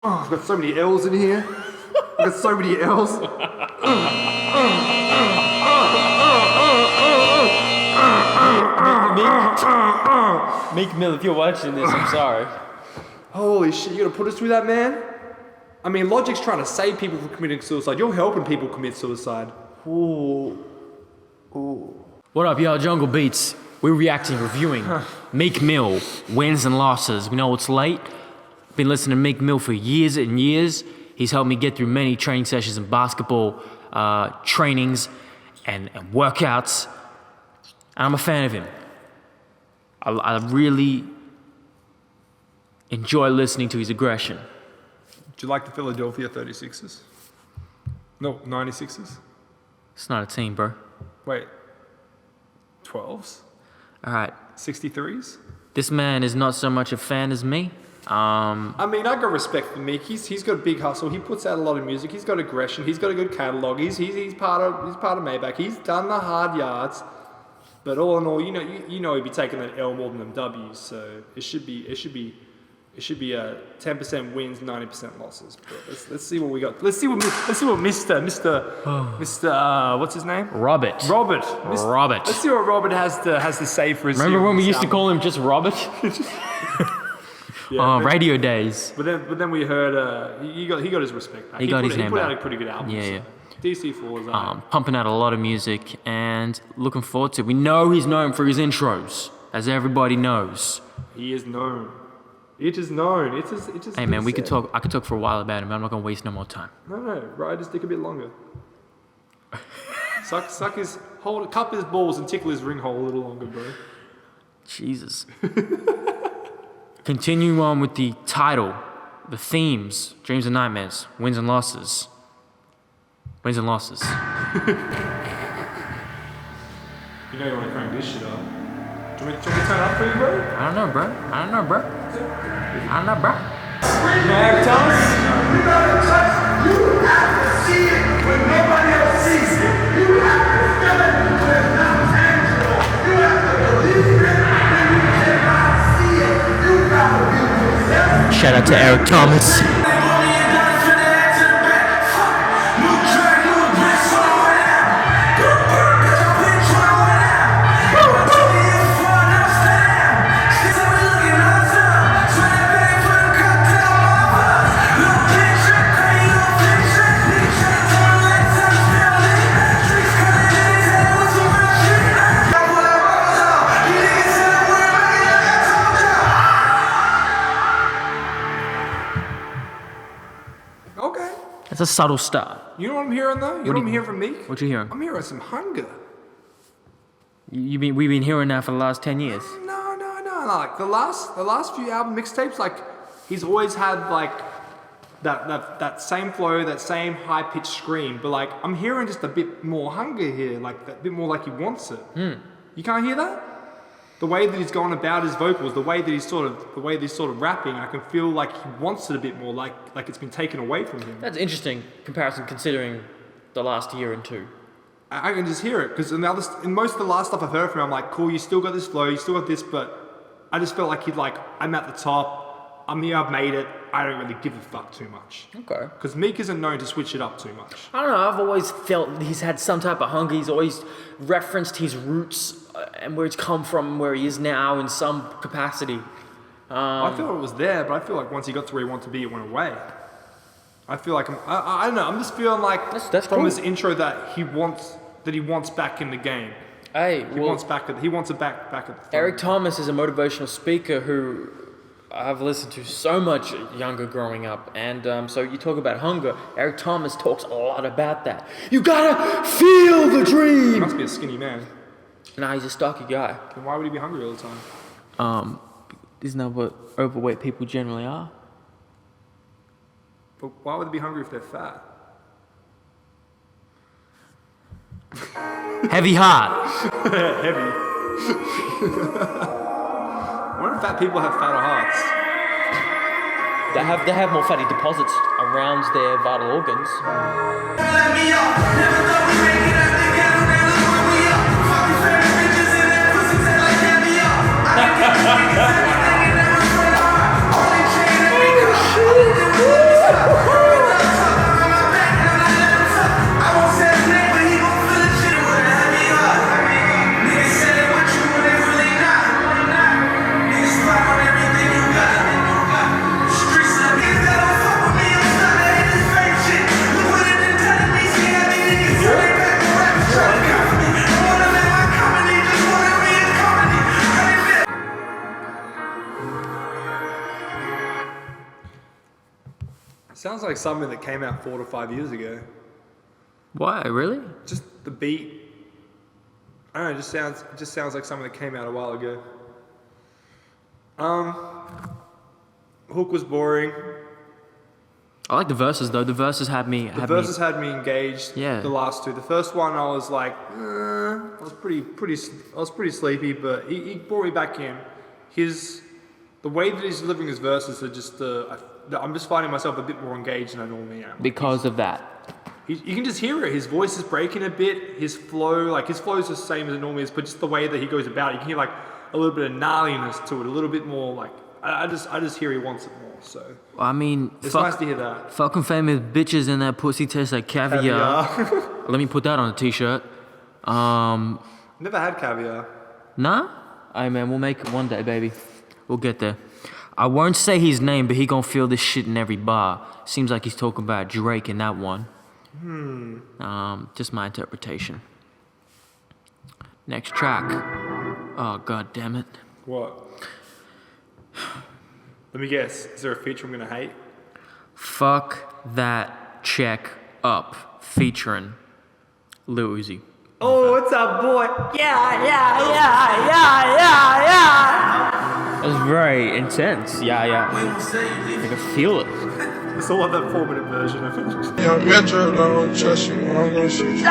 Oh, I've got so many L's in here. I've got so many L's. Meek Mill, if you're watching this, I'm sorry. Holy shit, you gonna put us through that, man? I mean, Logic's trying to save people from committing suicide. You're helping people commit suicide. Ooh. What up, y'all? Jungle Beats. We're reacting, reviewing Meek Mill, wins and losses. We know it's late. Been listening to Meek Mill for years and years. He's helped me get through many training sessions and basketball trainings and workouts. And I'm a fan of him. I really enjoy listening to his aggression. Do you like the Philadelphia 36ers? No, 96ers? It's not a team, bro. Wait, 12s? All right. 63s? This man is not so much a fan as me. I mean, I got respect for Meek. He's got a big hustle. He puts out a lot of music. He's got aggression. He's got a good catalog. He's part of Maybach. He's done the hard yards. But all in all, you know he'd be taking that L more than them W's. So it should be a 10% wins, 90% losses. But let's see what we got. Let's see what Mr. What's his name? Robert. Robert. Robert. Let's see what Robert has to say for his. Remember when we used to call him just Robert? Yeah, radio days. But then we heard he got his respect back. He got his name He put back. out a pretty good album. Yeah, so. yeah. DC4 is Pumping out a lot of music and looking forward to it. We know he's known for his intros, as everybody knows. He is known. It is known. It is. Hey man, I could talk for a while about him, but I'm not gonna waste no more time. No. Ride his dick a bit longer. suck his cup his balls and tickle his ring hole a little longer, bro. Jesus. Continue on with the title, the themes, dreams and nightmares, wins and losses. Wins and losses. You know you want to crank this shit up. Do you want me to turn it up for you, bro? I don't know, bro. Eric Thomas? You gotta touch, you have to see it when nobody else sees it. You have to feel it when it's not tangible. You have to believe it when you cannot see it. You gotta be yourself. Shout out to Eric Thomas. Okay. That's a subtle start. You know what I'm hearing though? You know what I'm hearing from Meek? What you hearing? I'm hearing some hunger. We've been hearing that for the last 10 years. No. Like the last few album mixtapes, like he's always had like that same flow, that same high pitched scream. But like I'm hearing just a bit more hunger here, like that bit more like he wants it. You can't hear that? The way that he's going about his vocals, the way that he's sort of rapping, I can feel like he wants it a bit more, like it's been taken away from him. That's interesting comparison considering the last year and two. I can just hear it because in most of the last stuff I've heard from him, I'm like, cool, you still got this flow, you still got this, but I just felt like I'm at the top, I'm here, I've made it, I don't really give a fuck too much. Okay. Because Meek isn't known to switch it up too much. I don't know, I've always felt he's had some type of hunger. He's always referenced his roots and where he's come from, where he is now in some capacity. I feel it was there, but I feel like once he got to where he wanted to be, it went away. I feel like I don't know. I'm just feeling like That's from cool. his intro that he wants back in the game. Hey, He wants it back at the front. Eric Thomas is a motivational speaker who I've listened to so much younger growing up, and so you talk about hunger. Eric Thomas talks a lot about that. You gotta feel the He dream. must be a skinny man. Nah, he's a stocky guy. Then why would he be hungry all the time? Isn't that what overweight people generally are? But why would they be hungry if they're fat? Heavy heart. Heavy. Why do fat people have fatter hearts? They have more fatty deposits around their vital organs. Let me up. Never thought we make it out together. Now look where we are. Fucking fat bitches in that pussy tail like caviar. I can get everything and never try hard. Only chain that we got. Sounds like something that came out 4 to 5 years ago. Why? Really? Just the beat. I don't know. It just sounds like something that came out a while ago. Hook was boring. I like the verses though. The verses had me. The verses had me engaged. Yeah. The last two. The first one, I was like, I was pretty sleepy, but he brought me back in. The way that he's delivering his verses are just. I'm just finding myself a bit more engaged than I normally am. Because of that. You can just hear it. His voice is breaking a bit. His flow is the same as it normally is, but just the way that he goes about it, you can hear like a little bit of gnarliness to it, a little bit more like. I just hear he wants it more. So. I mean, it's nice to hear that. Fucking famous bitches and that pussy tastes like caviar. Let me put that on a t-shirt. Never had caviar. Nah? Hey man, we'll make it one day, baby. We'll get there. I won't say his name, but he gonna feel this shit in every bar. Seems like he's talking about Drake in that one. Just my interpretation. Next track. Oh, god damn it. What? Let me guess. Is there a feature I'm gonna hate? Fuck That Check Up, featuring Lil Uzi. Oh, what's up, boy? Yeah. That's very intense. Yeah. I can feel it. It's all of that 4-minute version of it. Young Metro, don't trust you, I'm gonna shoot you.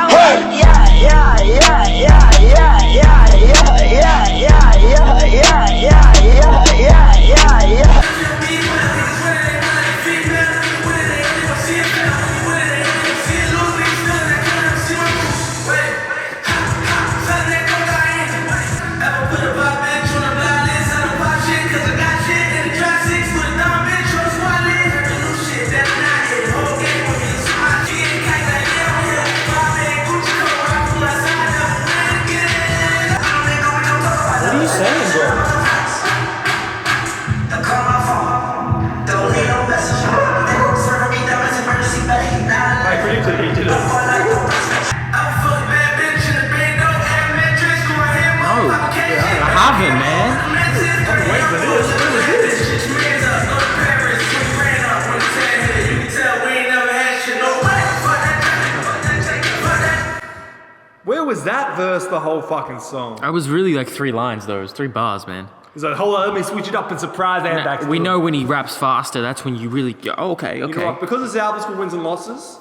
Where was that verse the whole fucking song? I was really like 3 lines though. It was 3 bars, man. He's like, hold on, let me switch it up and surprise and back. We know when he raps faster, that's when you really go, oh, okay. You know what? Because this album's for wins and losses,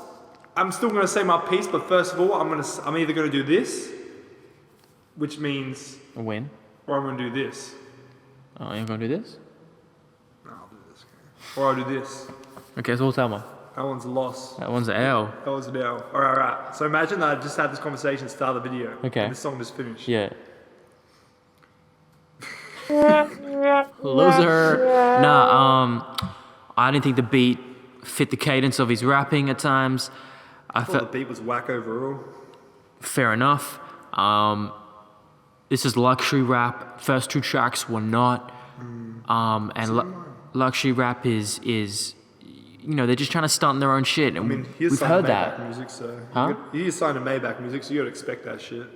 I'm still gonna say my piece, but first of all, I'm either gonna do this, which means A win. or I'm gonna do this. Oh, you're gonna do this? No, I'll do this. Or I'll do this. Okay, so what's that one? That one's a loss. That one's an L. That was an L. Alright. So imagine that I just had this conversation at the start of the video. Okay. And the song just finished. Yeah. Loser. Nah, I didn't think the beat fit the cadence of his rapping at times. I thought the beat was whack overall. Fair enough. This is luxury rap. First 2 tracks were not. Luxury rap is you know, they're just trying to stunt their own shit, and I mean, we've heard that. Music, so Huh? He is signed to Maybach Music, so you gotta expect that shit.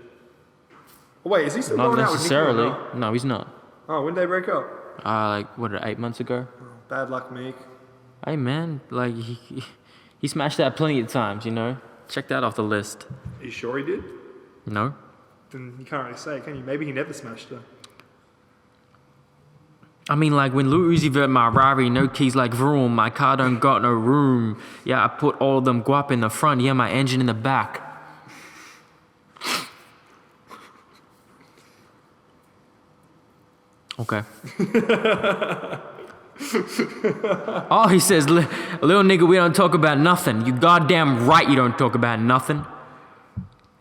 Oh, wait, is he still Not going out with Meek Mill necessarily. now? No, he's not. Oh, when did they break up? Like what? 8 months ago. Bad luck, Meek. Hey man, like he smashed that plenty of times. You know, check that off the list. Are you sure he did? No. Then you can't really say, can you? Maybe he never smashed her. I mean, like when Lil Uzi Vert my Rari, no keys like vroom, my car don't got no room. Yeah, I put all of them guap in the front, yeah, my engine in the back. Okay. Oh, he says, little nigga, we don't talk about nothing. You goddamn right you don't talk about nothing.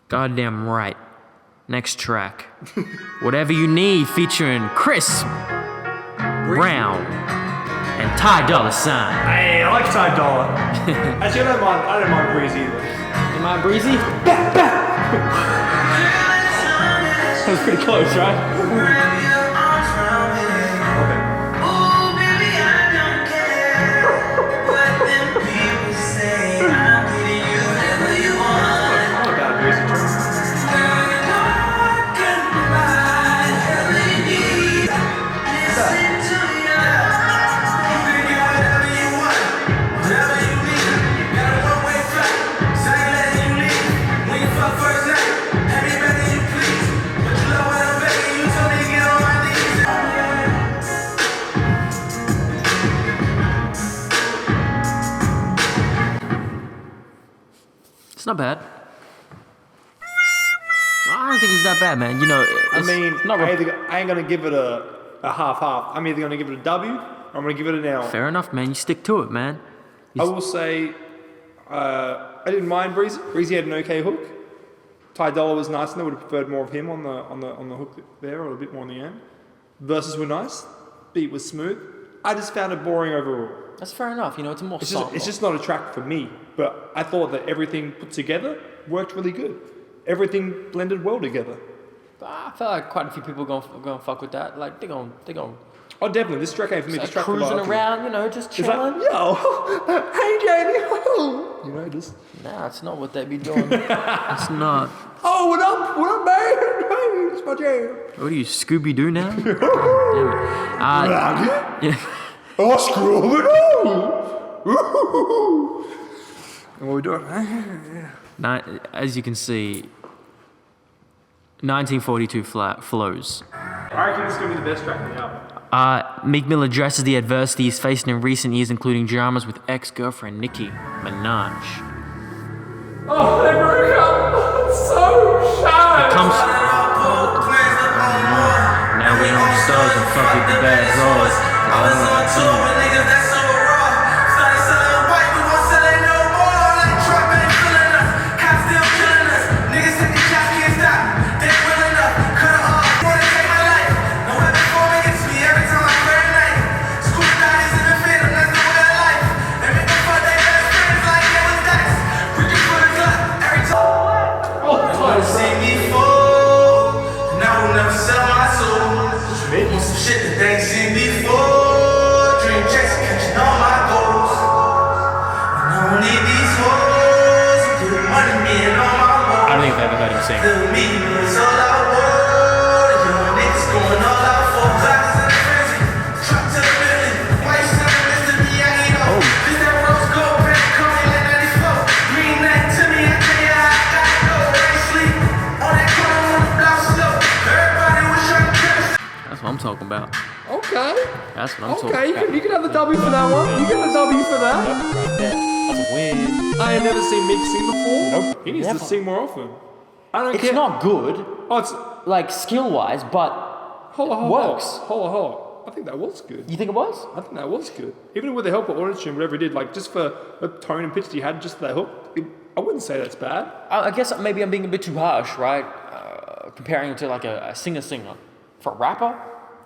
Goddamn right. Next track. Whatever You Need, featuring Chris Brown and Ty Dolla $ign. Hey, I like Ty Dolla. Actually, I don't mind Breezy either. Am I breezy? That was pretty close, right? It's not bad. I don't think it's that bad, man. You know, it's not I ain't gonna give it a half-half. I'm either gonna give it a W or I'm gonna give it an L. fair enough, man. You stick to it, man. I will say, I didn't mind Breezy. Breezy had an okay hook. Ty Dolla was nice, and I would have preferred more of him on the hook there, or a bit more on the end. Verses were nice. Beat was smooth. I just found it boring overall. That's fair enough. You know, it's a more It's just not a track for me. But I thought that everything put together worked really good. Everything blended well together. I feel like quite a few people gonna fuck with that. Like they gonna Oh, definitely. This track ain't for me. This track cruising for around, you know, just It's like, chilling. yo, hey Jamie, you know, just. Nah, it's not what they be doing. It's not. Oh, what up, man? Hey, it's my jam. What do you, Scooby Doo now? Damn it. Yeah. Oh, screw it on. What are we doing? As you can see, 1942 flows. I reckon this is going to be the best track on the album. Meek Mill addresses the adversity he's faced in recent years, including dramas with ex-girlfriend Nicki Minaj. Oh, they broke up. It's so sad. Now we on stars and fuck with the bad boys. I don't think I've ever heard him sing. That's what I'm talking about. Okay. That's what I'm talking about. Okay, you can have the W for that one. You get the W for that. That's a win. I ain't never seen Meek sing before. Nope. He needs to sing more often. I don't It's care. not good, Oh, it's. like skill-wise, but Hold works. on. I think that was good. You think it was? I think that was good. Even with the help of auto-tune, whatever he did, like just for the tone and pitch that he had, just that hook, I wouldn't say that's bad. I guess maybe I'm being a bit too harsh, right? Comparing it to like a singer. For a rapper,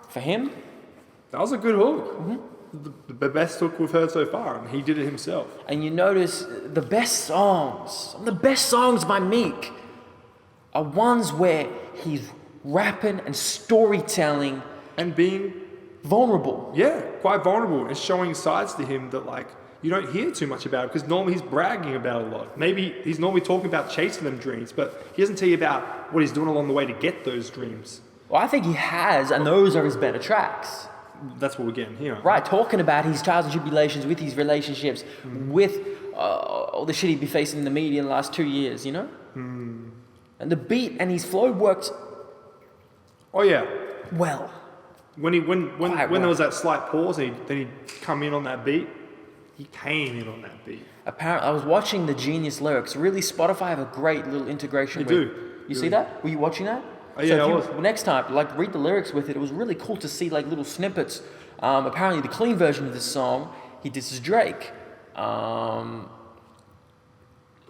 for him, That was a good hook. Mm-hmm. The best hook we've heard so far, and he did it himself. and you notice the best songs by Meek are ones where he's rapping and storytelling, And being, vulnerable. yeah, quite vulnerable and showing sides to him that like you don't hear too much about, because normally he's bragging about a lot. Maybe he's normally talking about chasing them dreams, but he doesn't tell you about what he's doing along the way to get those dreams. Well, I think he has, and those are his better tracks. That's what we're getting here. Right, talking about his trials and tribulations with his relationships, with all the shit he'd be facing in the media in the last 2 years, you know? And the beat and his flow worked Oh yeah. well. When Quite there was that slight pause, and then he'd come in on that beat. He came in on that beat. Apparently, I was watching the Genius lyrics. Really, Spotify have a great little integration. They with, do. You see that? Were you watching that? Oh, yeah, I was. Next time, like, read the lyrics with it. It was really cool to see, like, little snippets. Apparently, the clean version of this song, he disses Drake. But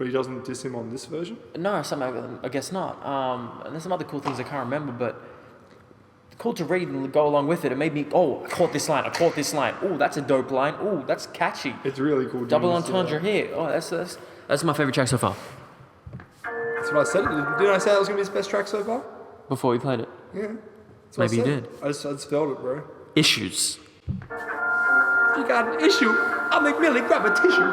he doesn't diss him on this version? No, I guess not. And there's some other cool things I can't remember, but cool to read and go along with it. It made me, I caught this line. Oh, that's a dope line. Oh, that's catchy. It's really cool. Double Genius, entendre here. Oh, that's my favorite track so far. That's what I said. Didn't I say that was going to be his best track so far? Before we played it. Yeah. That's what Maybe I you said. did. I just felt it, bro. Issues. If you got an issue, I'll make Millie grab a tissue.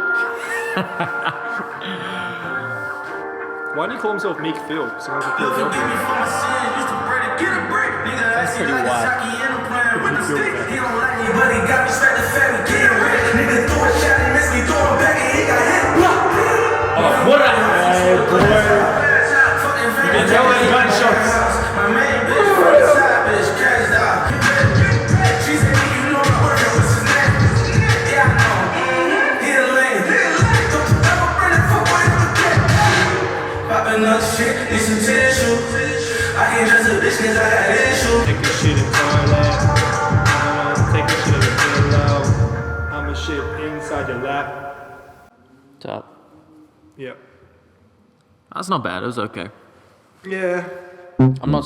Why do you call himself Meek Phil? That's pretty wild. Oh, what a boy. You can tell that gunshots. it's intentional. I can't trust a bitch cause I got issues. Take a shit in toilet. Take a shit in the pillow. I'm a shit inside your lap. Top. Yep. That's not bad. It was okay. Yeah. I'm not.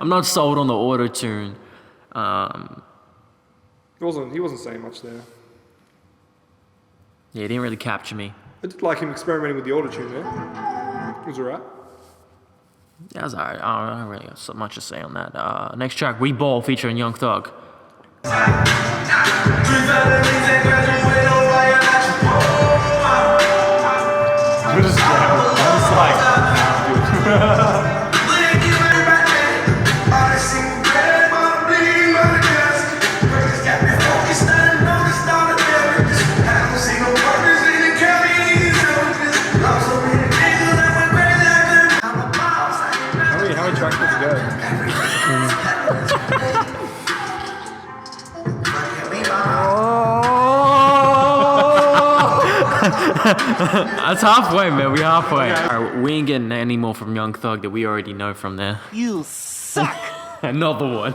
I'm not sold on the auto tune. He wasn't saying much there. Yeah, it didn't really capture me. I did like him experimenting with the autotune there. It was alright. Yeah, it was alright. I don't really have so much to say on that. Next track, We Ball featuring Young Thug. We're just like, how many tracks does it go? That's halfway, man. We halfway. Alright, we ain't getting any more from Young Thug that we already know from there. You suck. Another one.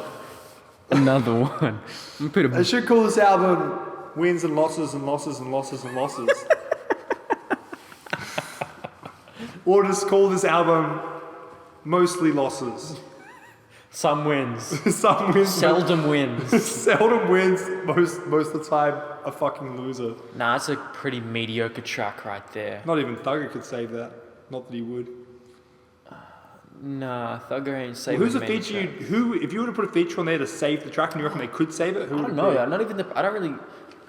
Another one. I'm pretty. They should call this album Wins and Losses and Losses and Losses and Losses. Or just call this album Mostly Losses. Some wins. Some wins. Seldom wins. Seldom wins. Most of the time, a fucking loser. Nah, it's a pretty mediocre track right there. Not even Thugger could save that. Not that he would. Nah, Thugger ain't saving. Who's a many feature? tracks. Who, if you were to put a feature on there to save the track, and you reckon they could save it? Who I would don't it know. be? Not even the. I don't really.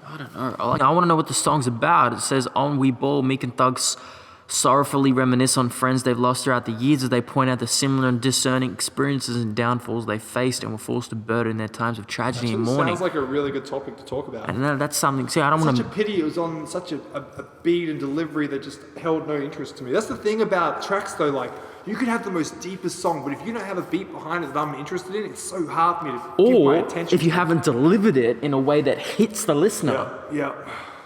I don't know. I want to know what the song's about. It says, "On We Ball, Meek and Thugs sorrowfully reminisce on friends they've lost throughout the years as they point out the similar and discerning experiences and downfalls they faced and were forced to bear in their times of tragedy and mourning." Sounds like a really good topic to talk about. And that's something. See, I don't want Such to. a pity it was on such a beat and delivery that just held no interest to me. That's the thing about tracks though, like, you could have the most deepest song, but if you don't have a beat behind it that I'm interested in, it's so hard for me to give my Or attention if you to. haven't delivered it in a way that hits the listener. Yeah.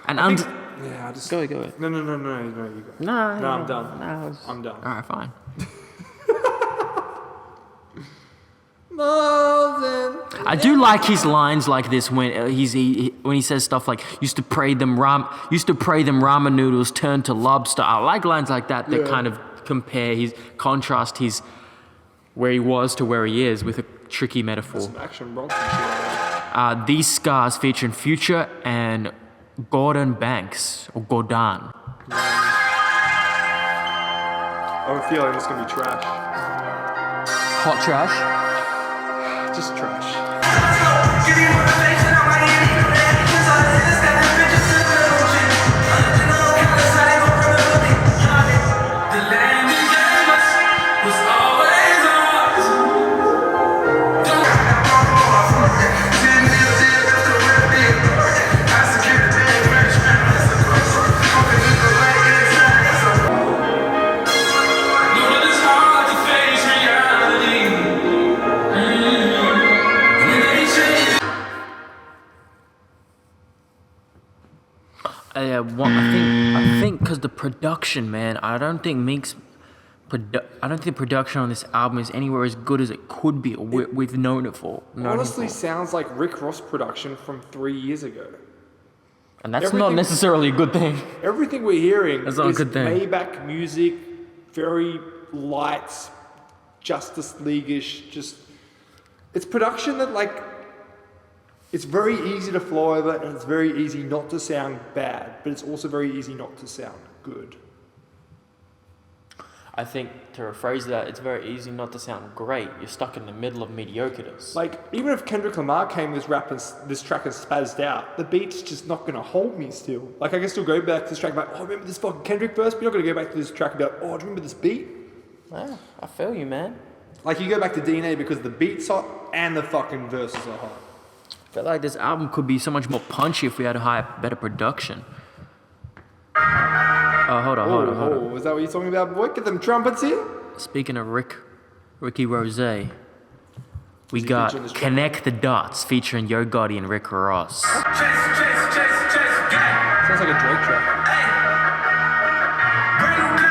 And I just... Go. No, you go. No, No, I'm done. No, I'm done. All right, fine. I do like his lines like this when when he says stuff like used to pray them ramen noodles turned to lobster. I like lines like that kind of contrast his where he was to where he is with a tricky metaphor. Some action Bronson shit like that. These Scars featuring Future and Gordon Banks or Gordon. I have a feeling it's gonna be trash. Hot trash. Just trash. Give me motivation, I'm like, the land you gave us was always ours. I think because the production, man, I don't think the production on this album is anywhere as good as it could be, or we've known it for. Honestly, sounds like Rick Ross production from 3 years ago. And that's not necessarily a good thing. Everything we're hearing That's not a is good thing. Maybach music, very light, Justice League-ish, just... It's production that, like... It's very easy to flow over, and it's very easy not to sound bad, but it's also very easy not to sound good. I think, to rephrase that, it's very easy not to sound great. You're stuck in the middle of mediocreness. Like, even if Kendrick Lamar came this track and spazzed out, the beat's just not going to hold me still. Like, I can still go back to this track and be like, oh, remember this fucking Kendrick verse? But you're not going to go back to this track and be like, oh, do you remember this beat? Yeah, I feel you, man. Like, you go back to DNA because the beat's hot and the fucking verses are hot. I feel like this album could be so much more punchy if we had better production. Hold on. Is that what you're talking about, boy? Get them trumpets here. Speaking of Ricky Rose, we he got featuring this track? Connect the Dots featuring Yo Gotti and Rick Ross. Chase, gang. Sounds like a Drake track. Brand new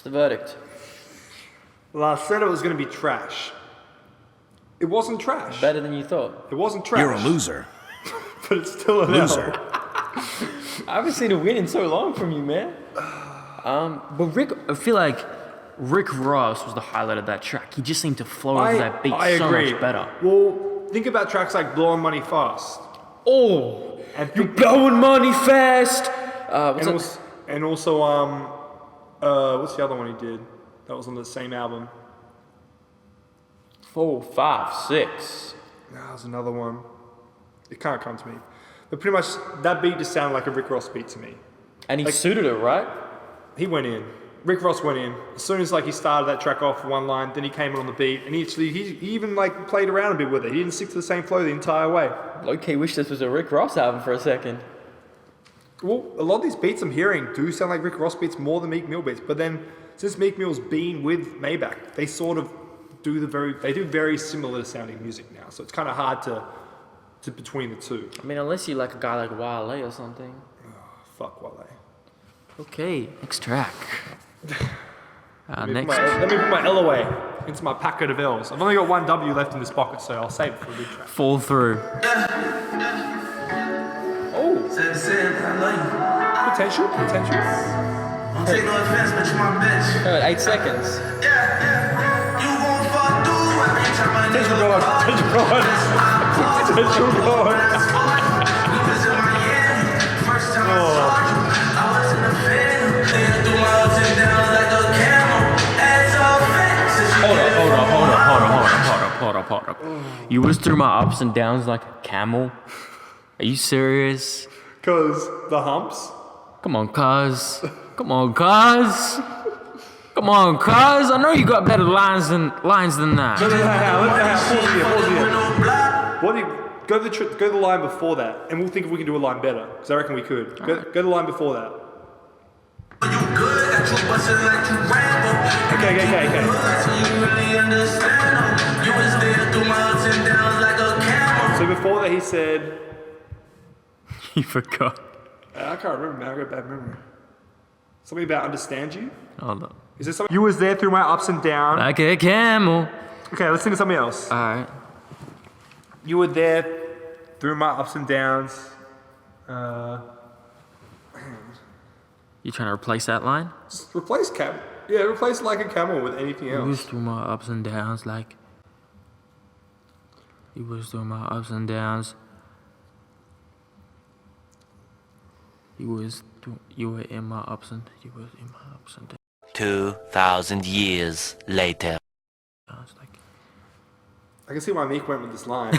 What's the verdict? Well, I said it was going to be trash. It wasn't trash. Better than you thought. It wasn't trash. You're a loser. But it's still a Loser. I haven't seen a win in so long from you, man. But I feel like Rick Ross was the highlight of that track. He just seemed to flow over that beat so much better. Well, think about tracks like Blowing Money Fast. Oh, And you blowing money fast. and also, what's the other one he did? That was on the same album. 4, 5, 6. That was another one. It can't come to me. But pretty much, that beat just sounded like a Rick Ross beat to me. And he suited it, right? He went in. Rick Ross went in. As soon as he started that track off one line, then he came in on the beat, and he even played around a bit with it. He didn't stick to the same flow the entire way. Okay, wish this was a Rick Ross album for a second. Well, a lot of these beats I'm hearing do sound like Rick Ross beats more than Meek Mill beats. But then, since Meek Mill's been with Maybach, they sort of do very similar sounding music now. So it's kind of hard to between the two. I mean, unless you like a guy like Wale or something. Fuck Wale. Okay, next track. Let me put my L away into my packet of L's. I've only got one W left in this pocket, so I'll save it for a big track. Fall through. Oh, potential. Don't take no offense, but you my bitch. 8 seconds. You gon' fuck through every time I nigga God. Potential God. We was in Miami. First time I saw you, I was in the phantom. Then through my ups and downs like a camel. Ass all fat. Hold up. You was through my ups and downs like a camel? Are you serious? Cause the humps. Come on, cuz. I know you got better lines than that. Go the line before that, and we'll think if we can do a line better. Because I reckon we could. Go the line before that. You good, got you bustin' like you Rambo. Okay. So you really understand them. You was there through my ups and downs like a camel. So before that, he said, You forgot. I can't remember, man. I got a bad memory. Something about understand you? Hold on. Is there something? You was there through my ups and downs. Like a camel. Okay, let's think of something else. Alright. You were there through my ups and downs. You trying to replace that line? Just replace camel. Yeah, replace like a camel with anything You was else. through my ups and downs like. You was through my ups and downs. You were in my ups and downs. 2,000 years later. Like, I can see why Meek went with this line.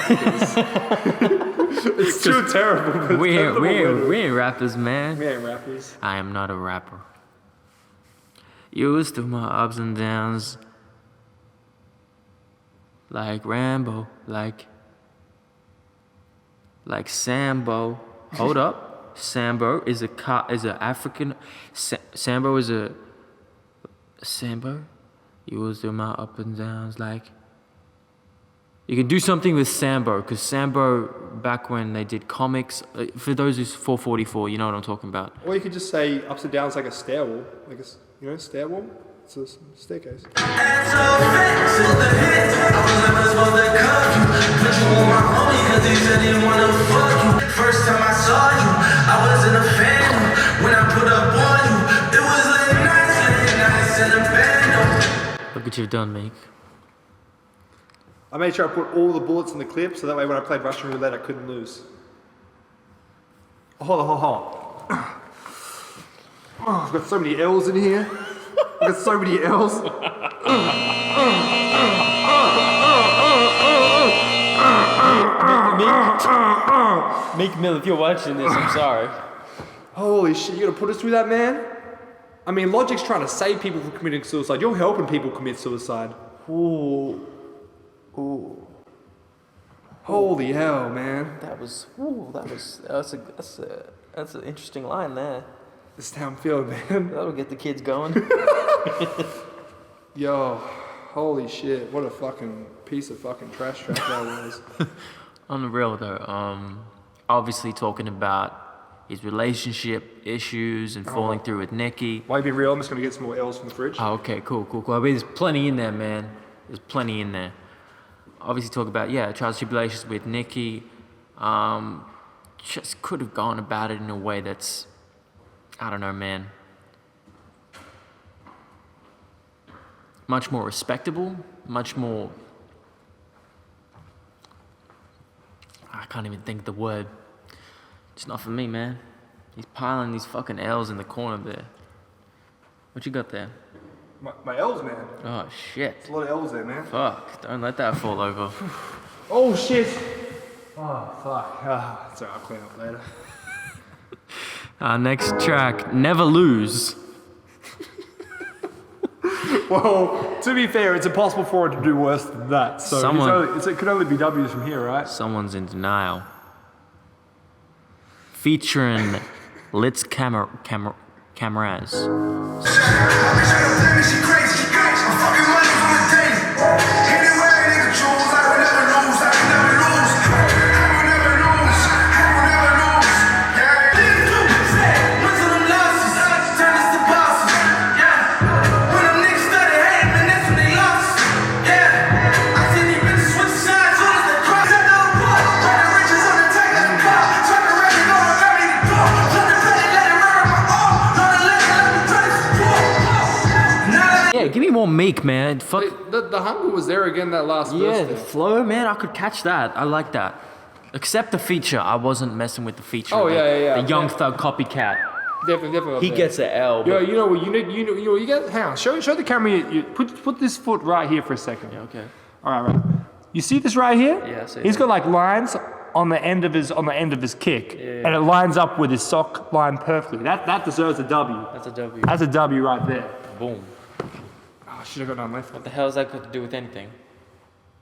It's too terrible. But we ain't rappers, man. We ain't rappers. I am not a rapper. You was through my ups and downs. Like Rambo, like Sambo. Hold up. Sambo is a African. Sambo is a Sambo. You was through my up and downs like. You can do something with Sambo, because Sambo, back when they did comics, for those who's 444, you know what I'm talking about. Or you could just say ups and downs like a stairwell, stairwell. It's a staircase. Ass all fat, still the hit. I was never supposed to cuff you. Put you on my homie, cause he said he wanna fuck you. First time I saw you, I was in a phantom. When I put up on you, it was late nights in the band. Look what you've done, Meek. I made sure I put all the bullets in the clip, so that way when I played Russian roulette, I couldn't lose. Hold on. Oh, I've got so many L's in here. I've got so many L's. Meek Mill, if you're watching this, I'm sorry. Holy shit, you gonna put us through that, man? I mean, Logic's trying to save people from committing suicide. You're helping people commit suicide. Ooh. Holy hell, man. That's an interesting line there. This is how I'm feeling, man. That'll get the kids going. Yo, holy shit. What a fucking piece of fucking trash track that was. On the real though, obviously talking about, his relationship issues and falling through with Nikki. Why be real? I'm just gonna get some more L's from the fridge. Oh, okay, cool. I mean, there's plenty in there, man. There's plenty in there. Obviously, talk about trials, tribulations with Nikki. Just could have gone about it in a way that's, I don't know, man. Much more respectable, much more. I can't even think of the word. It's not for me, man. He's piling these fucking L's in the corner there. What you got there? My L's, man. Oh, shit. There's a lot of L's there, man. Fuck, don't let that fall over. Oh, shit. Oh, fuck. It's alright, I'll clean up later. Next track, Never Lose. Well, to be fair, it's impossible for it to do worse than that. So it could only be W's from here, right? Someone's in denial. Featuring Litz Cameras. Give me more Meek, man. Fuck. The hunger was there again that last verse. Yeah, the flow, man. I could catch that. I like that. Except the feature. I wasn't messing with the feature. Oh, yeah. The Young Thug copycat. Definitely. He gets an L. Yo, you know what? You get. Hang on. Show the camera. You put this foot right here for a second. Yeah, okay. All right. You see this right here? Yeah, I see. He's got like lines on the end of his kick, and it lines up with his sock line perfectly. That deserves a W. That's a W. That's a W right there. Boom. I should have got none left. What the hell has that got to do with anything?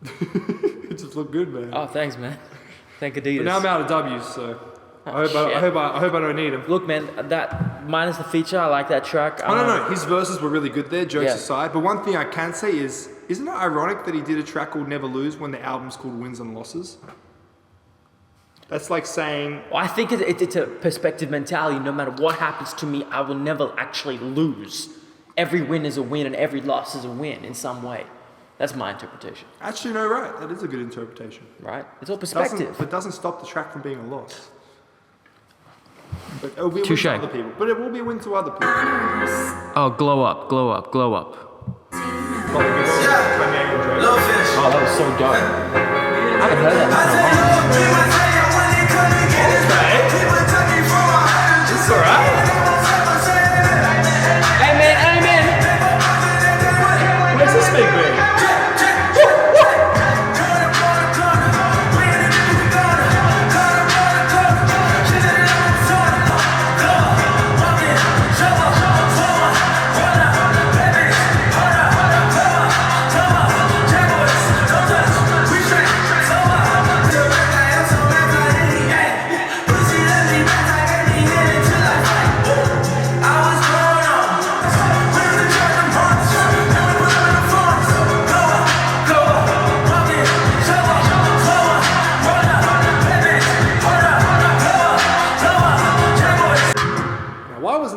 It just looked good, man. Oh, thanks, man. Thank Adidas. But now I'm out of W's, so I hope I don't need them. Look, man, that minus the feature, I like that track. No. His verses were really good there, jokes aside. But one thing I can say is, isn't it ironic that he did a track called Never Lose when the album's called Wins and Losses? That's like saying... Well, I think it's a perspective mentality. No matter what happens to me, I will never actually lose. Every win is a win and every loss is a win in some way. That's my interpretation. Actually, no, right. That is a good interpretation. Right? It's all perspective. It doesn't stop the track from being a loss. But it'll be a win Touche. to other people. But it will be a win to other people. Oh, glow up. Yeah. Oh, that was so dope. I haven't heard that in so long. It's alright. Amen. Where's this big man?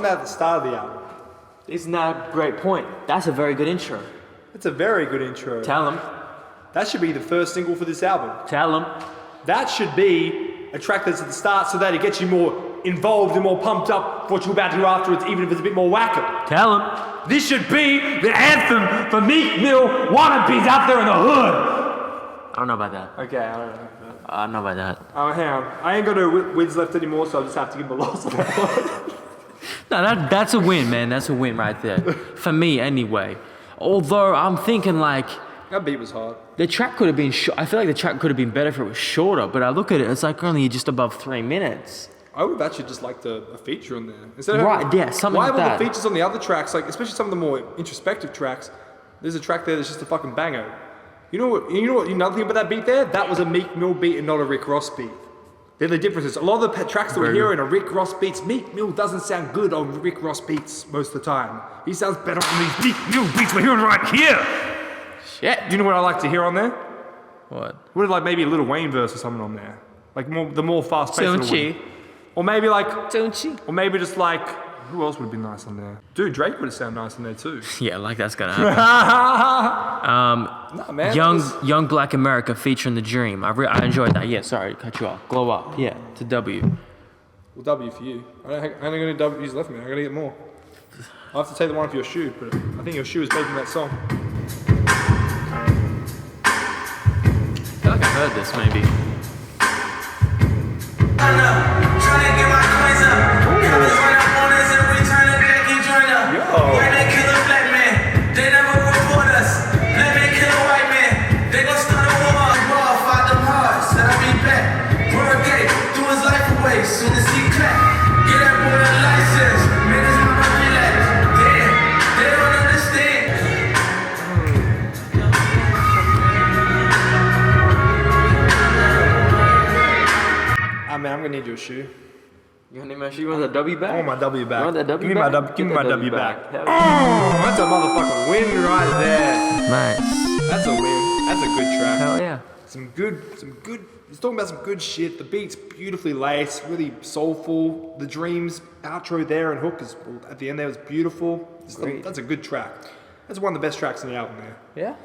At the start of the album. Isn't that a great point? That's a very good intro. It's a very good intro. Tell him. That should be the first single for this album. Tell him. That should be a track that's at the start so that it gets you more involved and more pumped up for what you're about to do afterwards, even if it's a bit more wacko. Tell him. This should be the anthem for Meek Mill wannabes out there in the hood. I don't know about that. Okay, I don't know. I don't know about that. Oh, hang on. I ain't got no wins left anymore, so I'll just have to give him a loss on that one. No, that's a win, man. That's a win right there. For me, anyway. Although, I'm thinking, like... That beat was hard. The track could have been... I feel like the track could have been better if it was shorter, but I look at it, it's like only just above 3 minutes. I would have actually just liked a feature on there. Instead of Something why like have all that. the features on the other tracks, like especially some of the more introspective tracks, there's a track there that's just a fucking banger. You know what? Another thing about that beat there? That was a Meek Mill beat and not a Rick Ross beat. They're the differences. A lot of the tracks that we're hearing are Rick Ross beats. Meek Mill doesn't sound good on Rick Ross beats most of the time. He sounds better on these Meek Mill beats we're hearing right here. Shit. You know what I like to hear on there? What? What if like maybe a Lil Wayne verse or something on there? Like the more fast-paced Lil Wayne. Or maybe like, Don't you? or maybe just like, who else would be nice on there? Dude, Drake would have sounded nice on there too. Yeah, like that's gonna happen. Nah, man. Young Black America featuring The Dream. I enjoyed that. Yeah, sorry to cut you off. Glow Up. Yeah, it's a W. Well, W for you. I ain't got any W's left, man. I gotta get more. I have to take the one for your shoe, but I think your shoe is better than that song. I feel like I heard this maybe. Trying to get my coins up. Countless run up on us and return it back and join up. White man kill a black man. They never report us. Black man kill a white man. They gon' start a war. Raw, fight them hard. Said I'll be back. Word gay. Threw his life away. Soon as he clap. Get that boy a license. Make his mama relax. Damn. They don't understand. Ah, man, I'm gonna need your shoe. You want my shoe? You want that W back? I want my W back. You want that W Give me back? my W. Give me my W back. Hell Oh, that's a motherfucking win right there. Nice. That's a win. That's a good track. Hell yeah. Some good. He's talking about some good shit. The beat's beautifully laced, really soulful. The Dreams outro there and hook is at the end there was beautiful. That's a good track. That's one of the best tracks in the album there. Yeah.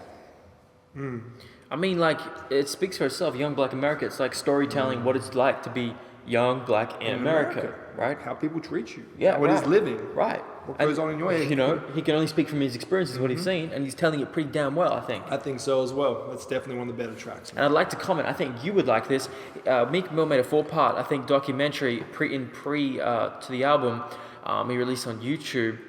I mean, like, it speaks for itself. Young Black America. It's like storytelling what it's like to be young black in America, right? How people treat you. Yeah, What is living. Right. What goes on in your head. You know, he can only speak from his experiences, what he's seen, and he's telling it pretty damn well, I think. I think so as well. That's definitely one of the better tracks. And I'd like to comment, I think you would like this. Meek Mill made a 4-part, I think, documentary to the album. He released on YouTube,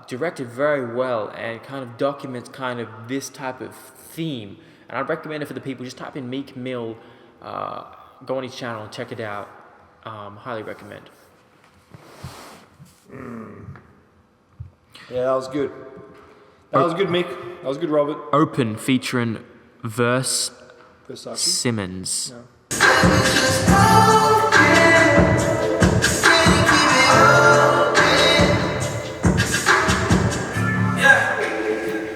directed very well, and kind of documents kind of this type of theme. And I'd recommend it for the people. Just type in Meek Mill, go on his channel and check it out. Highly recommend. Yeah, that was good. That was good, Mick. That was good, Robert. Open featuring Verse Versace. Simmons. Yeah.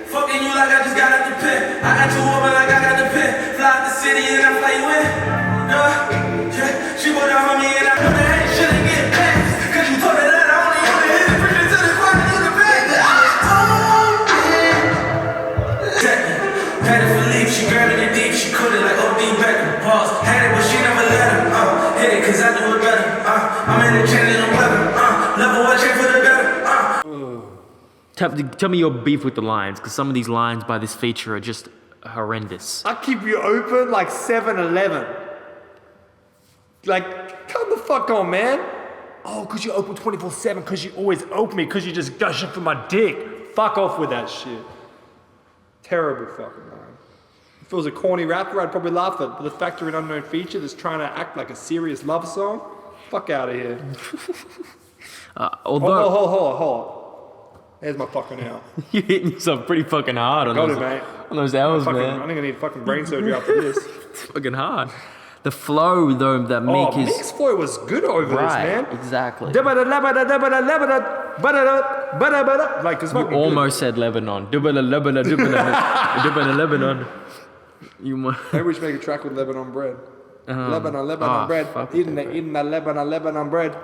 Fucking you like I just got out the pen. I got 2 women like I got the pen. Fly out the city and I fly you in. Yeah. She put her on me and I know that ain't shit ain't get past. Cause you told her that I only want to hit it. Bring it to the front and you the back. Had it for leave. She grabbed it deep. She caught it like OD Beckham. Pause. Had it but she never let him. Hit it cause I do it better. I'm in the changing the weather. Level one check for the better. Tell me your beef with the lines, because some of these lines by this feature are just horrendous. I keep you open like 7-Eleven. Like, come the fuck on, man. Oh, because you open 24/7, because you always open me, because you just gushing for my dick. Fuck off with that shit. Terrible fucking line. If it was a corny rapper, I'd probably laugh at the Factor in Unknown Feature that's trying to act like a serious love song. Fuck out of here. Although Hold on. There's my fucking out. you're hitting yourself pretty fucking hard on Got those, it, mate. on those L's, I'm man. gonna need fucking brain surgery after this. It's fucking hard. The flow, though, that Meek Oh, is... Meek's flow was good over right, this, man. exactly. Like, it's You fucking almost said Lebanon. Lebanon. You good. Maybe we should make a track with Lebanon bread. Lebanon bread. fuck Eating the Lebanon bread.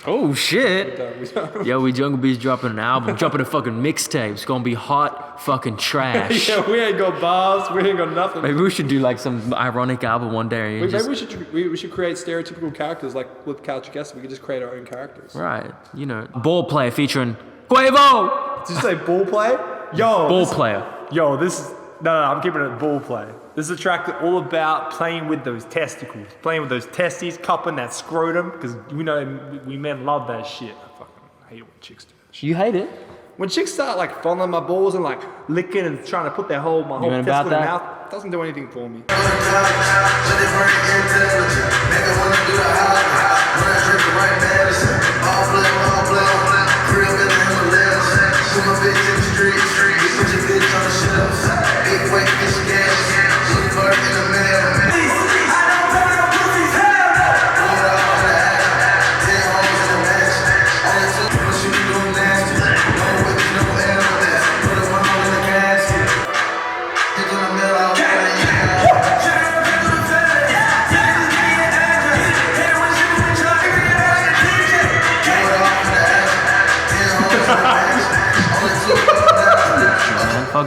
Oh, shit. Yo, we Jungle Beats dropping an album, dropping a fucking mixtape. It's gonna be hot fucking trash. Yeah, we ain't got bars. We ain't got nothing. Maybe we should do like some ironic album one day. And Maybe we should create stereotypical characters like with Couch Guest. We could just create our own characters. right, you know, ball player featuring Quavo. Did you say ball play? Yo, Ball player. Yo, this is no, I'm keeping it ball play. This is a track that's all about playing with those testicles, playing with those testes, cupping that scrotum, because we know we men love that shit. I fucking hate it when chicks do that shit. You hate it? When chicks start like fondling my balls and like licking and trying to put my whole ain't about testicle in their that? mouth, doesn't do anything for me.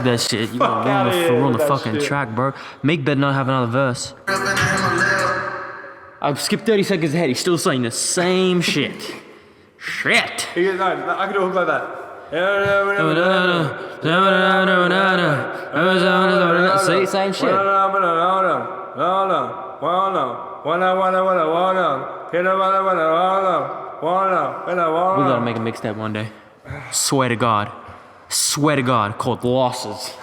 that shit. You Fuck were outta here on with the that fucking shit. track, bro. Meek better not have another verse. I've skipped 30 seconds ahead. He's still saying the same shit. Shit. No, I can do a hook like that. See, same shit. We gotta make a mixtape one day. Swear to God. Swear to God, called Losses.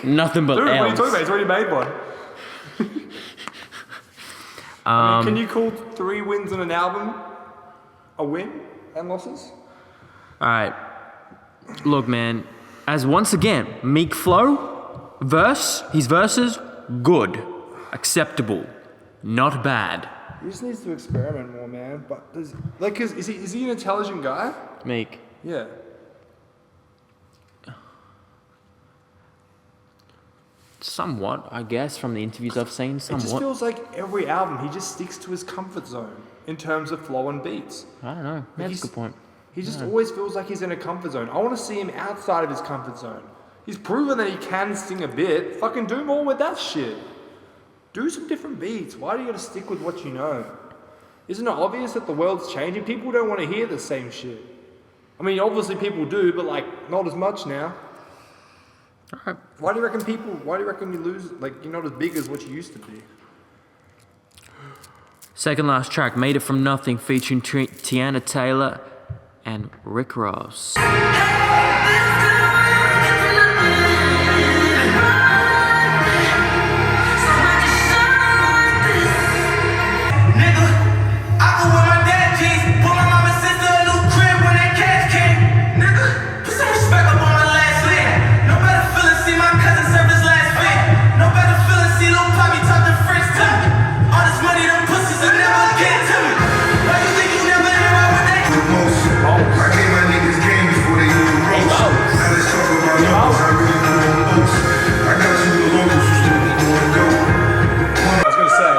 Nothing but Dude, what are you L's. talking about? He's already made one. I mean, can you call 3 wins on an album a win and losses? Alright. Look, man. As once again, Meek flow, his verses, good. Acceptable. Not bad. He just needs to experiment more, man. But is he an intelligent guy? Meek. Yeah. Somewhat, I guess, from the interviews I've seen, It just somewhat. feels like every album he just sticks to his comfort zone in terms of flow and beats. I don't know. That's a he's- good point. He just always feels like he's in a comfort zone. I want to see him outside of his comfort zone. He's proven that he can sing a bit. Fucking do more with that shit. Do some different beats. Why do you gotta stick with what you know? Isn't it obvious that the world's changing? People don't want to hear the same shit. I mean, obviously people do, but like, not as much now. Alright. Why do you reckon you lose, like, you're not as big as what you used to be? Second last track, Made It From Nothing, featuring Tiana Taylor and Rick Ross. Nigga, I go with my dad jeans, put my mama sister a new crib when that cash came. Nigga, put some respect up on my last name. No better feeling, see my cousin serve his last fame. No better feeling, see little Poppy talking French to me. All this money, them pussies will never get to me. Why you think you never hear about what they I gave my niggas game before they knew the ropes. Now let's talk about numbers, I really know the most. I got you the locals who still be going dope. I was gonna say.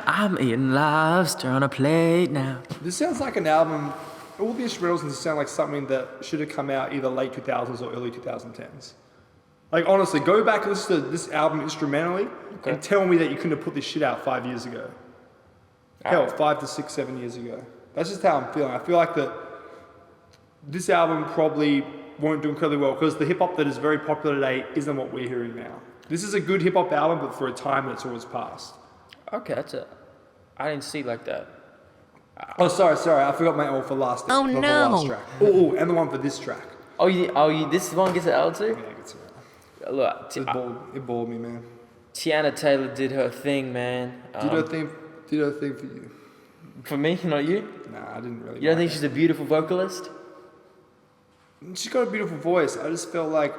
I'm eating lobster on a plate now. This sounds like an album. All the instrumentals sound like something that should have come out either late 2000s or early 2010s. Like, honestly, go back and listen to this album instrumentally and tell me that you couldn't have put this shit out 5 years ago. Hell, 5 to 6, 7 years ago. That's just how I'm feeling. I feel like that this album probably won't do incredibly well because the hip hop that is very popular today isn't what we're hearing now. This is a good hip hop album, but for a time that's always passed. Okay, that's it. I didn't see it like that. Oh, sorry, I forgot my L for last. Oh, the no. last track. Oh, and the one for this track. This one gets an L too? Yeah, it's Look, it bored me, man. Tiana Taylor did her thing, man. Did her thing for you? For me, not you? Nah, I didn't really. You don't like think she's a beautiful vocalist? it. She's got a beautiful voice. I just felt like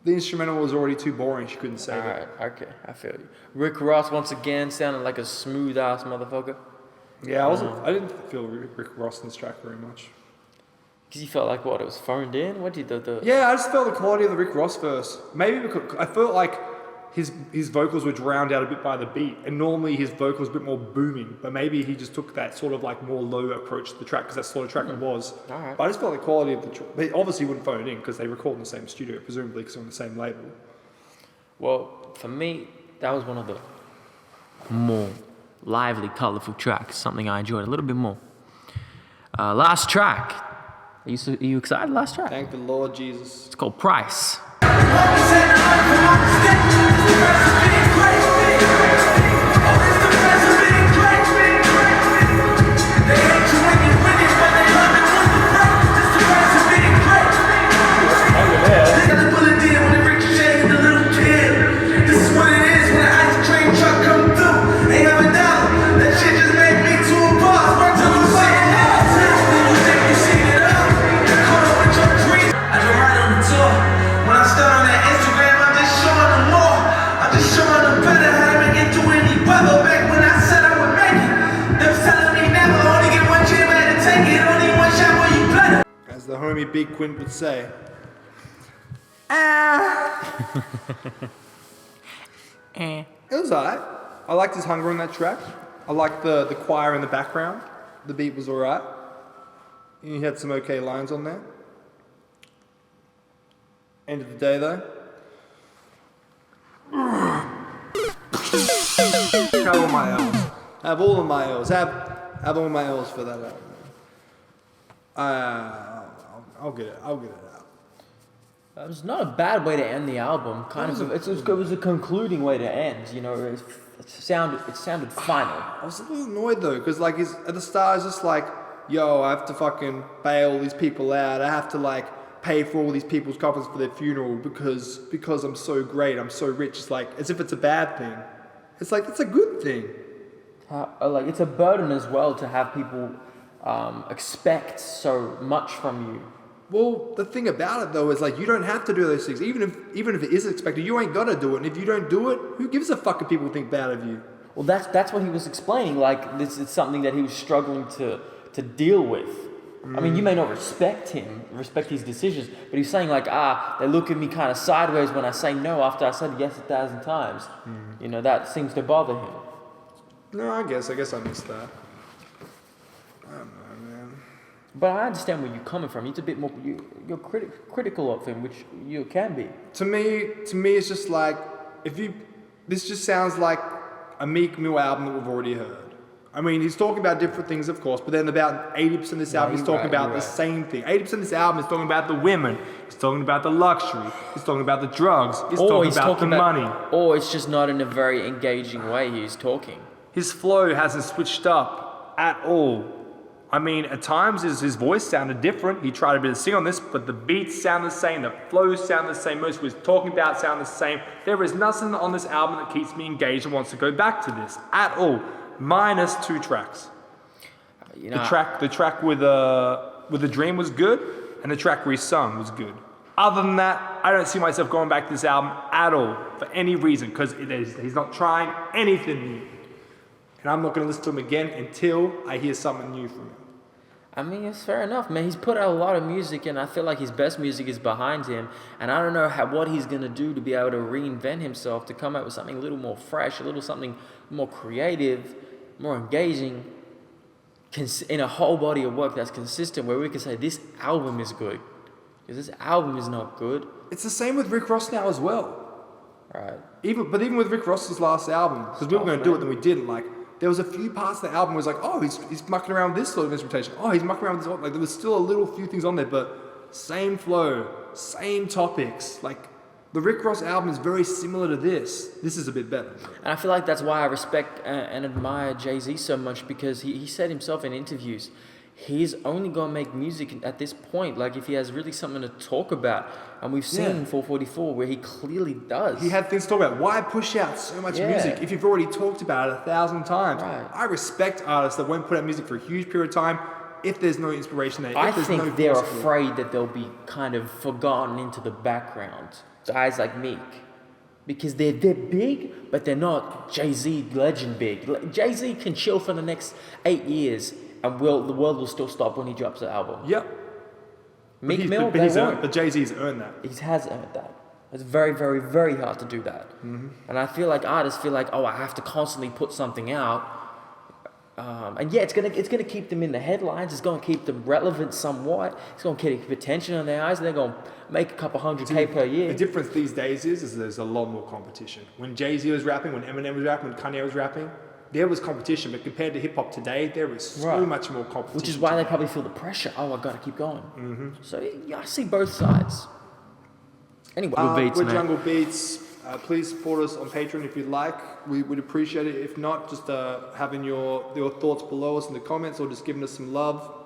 the instrumental was already too boring. She couldn't save it. Alright, okay, I feel you. Rick Ross once again sounded like a smooth ass motherfucker. Yeah, I didn't feel Rick Ross in this track very much. Cause you felt like what? It was phoned in. What did the? Yeah, I just felt the quality of the Rick Ross verse. Maybe because I felt like his vocals were drowned out a bit by the beat, and normally his vocals a bit more booming. But maybe he just took that sort of like more low approach to the track because that's the sort of track it was. Alright. But I just felt the quality of the track. They obviously wouldn't phone it in because they record in the same studio, presumably because they're on the same label. Well, for me, that was one of the more lively, colourful tracks. Something I enjoyed a little bit more. Last track. Are you excited? Last track. Thank the Lord Jesus. It's called Price. As the homie Big Quint would say. It was alright. I liked his hunger on that track. I liked the choir in the background. The beat was alright. He had some okay lines on there. End of the day though. Have all my L's. Have all of my L's. Have all my L's for that album. I'll get it out. It was not a bad way to end the album. It was a concluding way to end. You know, it sounded final. I was a little annoyed though, because like at the start it's just like, yo, I have to fucking bail these people out. I have to like pay for all these people's coffins for their funeral because I'm so great, I'm so rich. It's like as if it's a bad thing. It's like it's a good thing. Like it's a burden as well to have people expect so much from you. Well, the thing about it though is like you don't have to do those things. Even if it is expected, you ain't gotta do it. And if you don't do it, who gives a fuck if people think bad of you? Well, that's what he was explaining. Like this is something that he was struggling to deal with. I mean, you may not respect his decisions, but he's saying like, they look at me kind of sideways when I say no after I said yes 1,000 times. You know, that seems to bother him. No, I guess I missed that. I don't know, man. But I understand where you're coming from. It's a bit more, you're critical of him, which you can be. To me, it's just like, this just sounds like a Meek Mill album that we've already heard. I mean, he's talking about different things, of course, but then about 80% of this album, he's talking about the same thing. 80% of this album is talking about the women. He's talking about the luxury. He's talking about the drugs. He's talking about the money. Or it's just not in a very engaging way he's talking. His flow hasn't switched up at all. I mean, at times his voice sounded different. He tried a bit of sing on this, but the beats sound the same, the flows sound the same, most of what he's talking about sound the same. There is nothing on this album that keeps me engaged and wants to go back to this at all. Minus 2 tracks. You know, the track with the dream was good, and the track where he sung was good. Other than that, I don't see myself going back to this album at all for any reason, because he's not trying anything new. And I'm not going to listen to him again until I hear something new from him. I mean, it's fair enough, man. He's put out a lot of music, and I feel like his best music is behind him. And I don't know what he's going to do to be able to reinvent himself, to come out with something a little more fresh, something more creative, more engaging, in a whole body of work that's consistent, where we can say this album is good. Because this album is not good. It's the same with Rick Ross now as well. Right. Even with Rick Ross's last album, because we were going to do it, then we didn't. Like, there was a few parts of the album where it was like, oh, he's mucking around with this sort of instrumentation. Oh, he's mucking around with this. Like, there was still a little few things on there, but same flow, same topics. Like, the Rick Ross album is very similar to this. This is a bit better. And I feel like that's why I respect and admire Jay-Z so much, because he said himself in interviews, he's only going to make music at this point, like if he has really something to talk about. And we've seen in 444 where he clearly does. He had things to talk about. Why push out so much music if you've already talked about it 1,000 times? Right. I respect artists that won't put out music for a huge period of time if there's no inspiration there. I think they're afraid that they'll be kind of forgotten into the background. Guys like Meek. Because they're big, but they're not Jay-Z legend big. Jay-Z can chill for the next 8 years, and the world will still stop when he drops the album. Yep. Meek Mill, but Jay-Z's earned that. He has earned that. It's very, very, very hard to do that. Mm-hmm. And I feel like artists feel like, I have to constantly put something out. And it's gonna keep them in the headlines. It's gonna keep them relevant somewhat. It's gonna keep attention on their eyes, and they're gonna make a couple $100K per year. The difference these days is there's a lot more competition. When Jay-Z was rapping, when Eminem was rapping, when Kanye was rapping, there was competition. But compared to hip hop today, there is so much more competition. Which is why they probably feel the pressure. I gotta keep going. Mm-hmm. So I see both sides. Anyway, we're Jungle Beats. Please support us on Patreon if you'd like. We would appreciate it. If not, just having your thoughts below us in the comments, or just giving us some love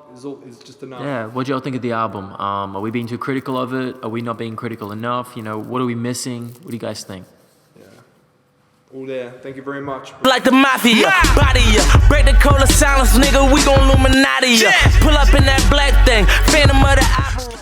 is just enough. Yeah, what do y'all think of the album? Are we being too critical of it? Are we not being critical enough? You know, what are we missing? What do you guys think? Yeah, all there. Thank you very much. Like the mafia, body ya, break the code of silence, nigga. We gon' Illuminati ya. Pull up in that black thing, Phantom of the Opera.